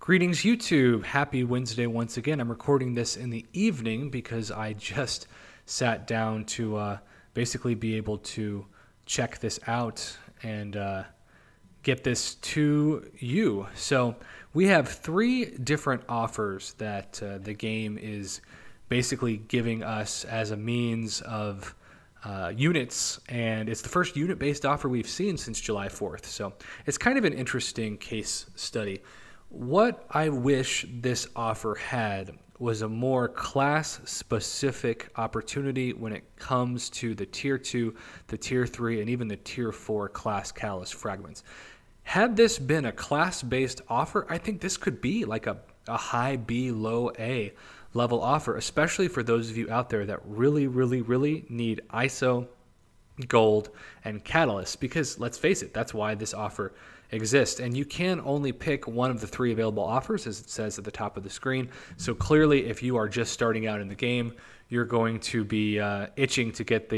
Greetings, YouTube. Happy Wednesday once again. I'm recording this in the evening because I just sat down to basically be able to check this out and get this to you. So we have three different offers that the game is basically giving us as a means of units, and it's the first unit-based offer we've seen since July 4th. So it's kind of an interesting case study. What I wish this offer had was a more class-specific opportunity when it comes to the Tier 2, the Tier 3, and even the Tier 4 class catalyst fragments. Had this been a class-based offer, I think this could be like a high B, low A level offer, especially for those of you out there that really need ISO, gold, and catalyst, because let's face it, that's why this offer exists. And you can only pick one of the three available offers, as it says at the top of the screen. So clearly, if you are just starting out in the game, you're going to be itching to get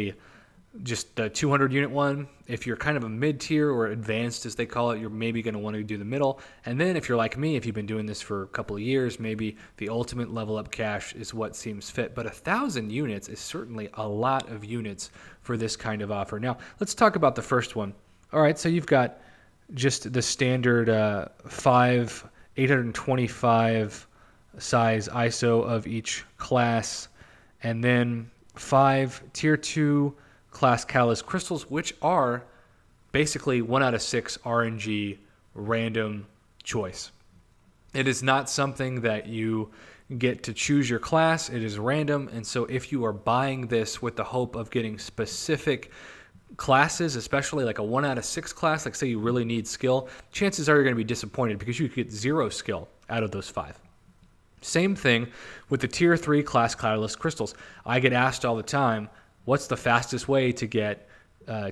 just the 200 unit one. If you're kind of a mid-tier or advanced, as they call it, you're maybe going to want to do the middle. And then if you're like me, if you've been doing this for a couple of years, maybe the ultimate level up cash is what seems fit. But 1,000 units is certainly a lot of units for this kind of offer. Now, let's talk about the first one. All right, so you've got just the standard 825 size ISO of each class, and then 5 Tier 2 class catalyst crystals, which are basically 1 out of 6 RNG random choice. It is not something that you get to choose your class. It is random, and so if you are buying this with the hope of getting specific classes, especially like a 1 out of 6 class, like say you really need skill, chances are you're going to be disappointed because you get 0 skill out of those 5. Same thing with the Tier 3 class catalyst crystals. I get asked all the time, what's the fastest way to get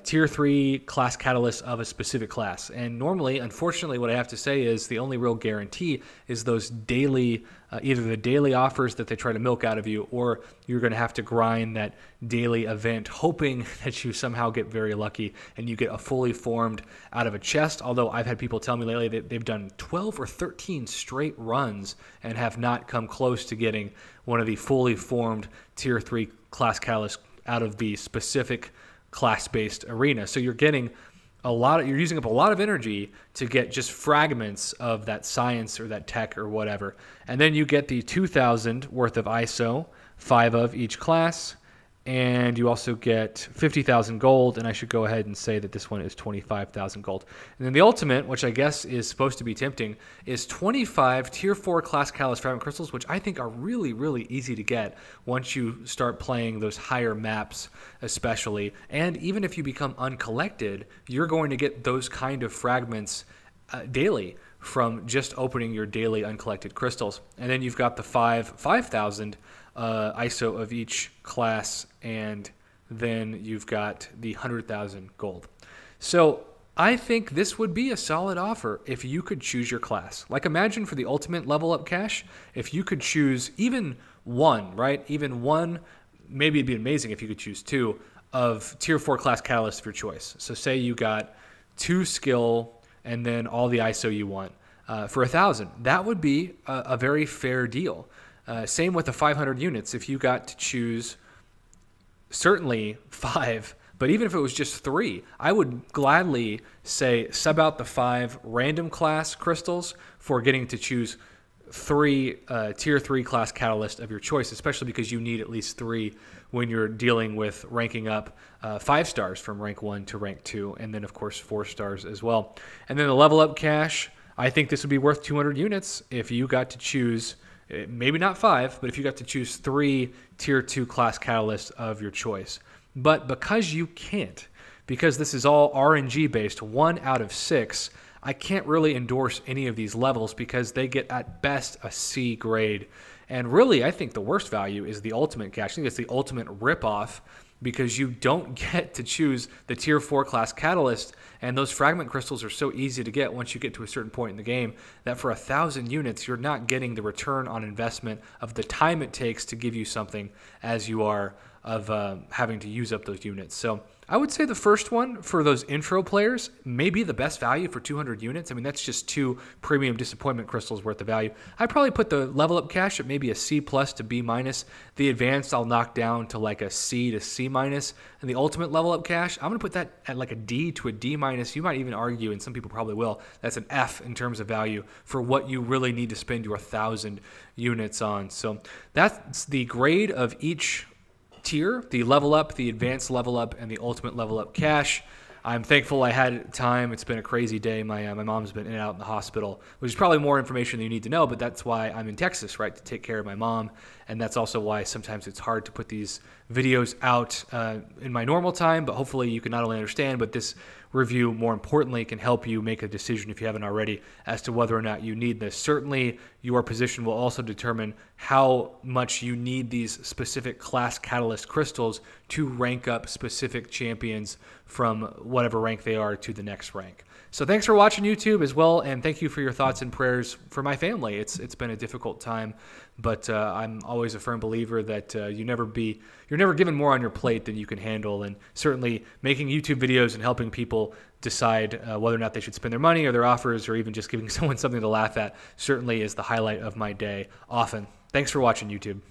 Tier 3 class catalysts of a specific class? And normally, unfortunately, what I have to say is the only real guarantee is those daily, either the daily offers that they try to milk out of you, or you're going to have to grind that daily event, hoping that you somehow get very lucky and you get a fully formed out of a chest. Although I've had people tell me lately that they've done 12 or 13 straight runs and have not come close to getting one of the fully formed Tier 3 class catalysts out of the specific class-based arena. So you're getting you're using up a lot of energy to get just fragments of that science or that tech or whatever. And then you get the 2,000 worth of ISO, 5 of each class, and you also get 50,000 gold, and I should go ahead and say that this one is 25,000 gold. And then the ultimate, which I guess is supposed to be tempting, is 25 Tier 4 class catalyst fragment crystals, which I think are really easy to get once you start playing those higher maps especially. And even if you become uncollected, you're going to get those kind of fragments daily from just opening your daily uncollected crystals. And then you've got the 5,000 ISO of each class, and then you've got the 100,000 gold. So I think this would be a solid offer if you could choose your class. Like, imagine for the ultimate level up cash, if you could choose even one, right? Even one, maybe it'd be amazing if you could choose 2 of Tier 4 class catalysts of your choice. So say you got 2 skill and then all the ISO you want for 1,000. That would be a very fair deal. Same with the 500 units. If you got to choose certainly 5, but even if it was just 3, I would gladly say sub out the 5 random class crystals for getting to choose 3 Tier 3 class catalyst of your choice, especially because you need at least 3 when you're dealing with ranking up 5 stars from rank 1 to rank 2, and then of course 4 stars as well. And then the level up cash, I think this would be worth 200 units if you got to choose, maybe not 5, but if you got to choose 3 Tier 2 class catalysts of your choice. But because you can't, because this is all RNG based, 1 out of 6, I can't really endorse any of these levels because they get at best a C grade. And really, I think the worst value is the ultimate cash. I think it's the ultimate ripoff because you don't get to choose the Tier 4 class catalyst, and those fragment crystals are so easy to get once you get to a certain point in the game that for 1,000 units, you're not getting the return on investment of the time it takes to give you something as you are of having to use up those units. So I would say the first one for those intro players may be the best value for 200 units. I mean, that's just 2 premium disappointment crystals worth of value. I'd probably put the level up cash at maybe a C plus to B minus. The advanced I'll knock down to like a C to C minus. And the ultimate level up cash, I'm going to put that at like a D to a D minus. You might even argue, and some people probably will, that's an F in terms of value for what you really need to spend your 1,000 units on. So that's the grade of each tier: the level up, the advanced level up, and the ultimate level up cash. I'm thankful I had time. It's been a crazy day. My mom's been in and out in the hospital, which is probably more information than you need to know, but that's why I'm in Texas, right, to take care of my mom. And that's also why sometimes it's hard to put these videos out in my normal time, but hopefully you can not only understand, but this review, more importantly, can help you make a decision, if you haven't already, as to whether or not you need this. Certainly, your position will also determine how much you need these specific class catalyst crystals to rank up specific champions from whatever rank they are to the next rank. So thanks for watching YouTube as well, and thank you for your thoughts and prayers for my family. It's been a difficult time, but I'm always a firm believer that you're never given more on your plate than you can handle, and certainly making YouTube videos and helping people decide whether or not they should spend their money or their offers, or even just giving someone something to laugh at, certainly is the highlight of my day often. Thanks for watching, YouTube.